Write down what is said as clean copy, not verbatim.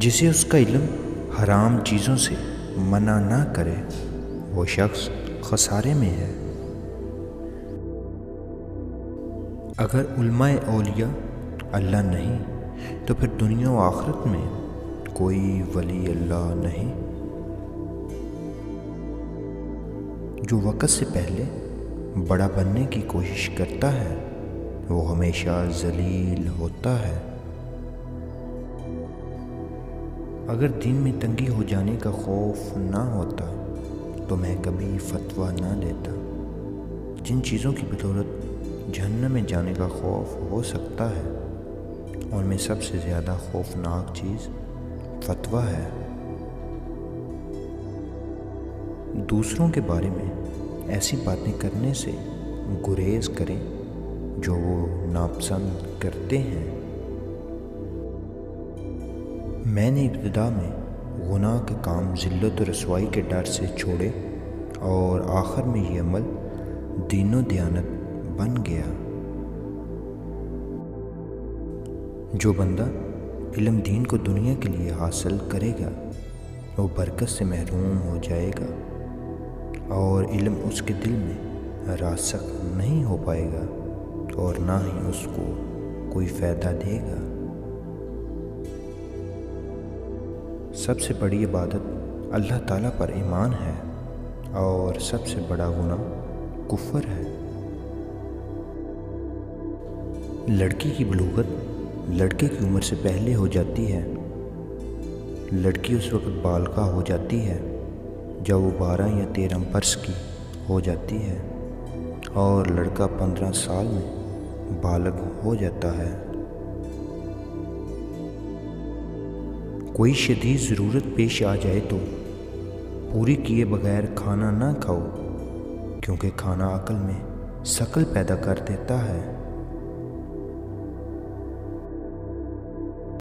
جسے اس کا علم حرام چیزوں سے منع نہ کرے وہ شخص خسارے میں ہے۔ اگر علماء اولیاء اللہ نہیں تو پھر دنیا و آخرت میں کوئی ولی اللہ نہیں۔ جو وقت سے پہلے بڑا بننے کی کوشش کرتا ہے وہ ہمیشہ ذلیل ہوتا ہے۔ اگر دین میں تنگی ہو جانے کا خوف نہ ہوتا تو میں کبھی فتویٰ نہ دیتا۔ جن چیزوں کی بدولت جہنم میں جانے کا خوف ہو سکتا ہے ان میں سب سے زیادہ خوفناک چیز فتویٰ ہے۔ دوسروں کے بارے میں ایسی باتیں کرنے سے گریز کریں جو وہ ناپسند کرتے ہیں۔ میں نے ابتدا میں گناہ کے کام ذلت و رسوائی کے ڈر سے چھوڑے اور آخر میں یہ عمل دین و دیانت بن گیا۔ جو بندہ علم دین کو دنیا کے لیے حاصل کرے گا وہ برکت سے محروم ہو جائے گا اور علم اس کے دل میں راسخ نہیں ہو پائے گا اور نہ ہی اس کو کوئی فائدہ دے گا۔ سب سے بڑی عبادت اللہ تعالیٰ پر ایمان ہے اور سب سے بڑا گناہ کفر ہے۔ لڑکی کی بلوغت لڑکے کی عمر سے پہلے ہو جاتی ہے۔ لڑکی اس وقت بالغہ ہو جاتی ہے جب وہ 12 یا 13 برس کی ہو جاتی ہے اور لڑکا 15 سال میں بالغ ہو جاتا ہے۔ کوئی شدید ضرورت پیش آ جائے تو پوری کیے بغیر کھانا نہ کھاؤ، کیونکہ کھانا عقل میں ثقل پیدا کر دیتا ہے۔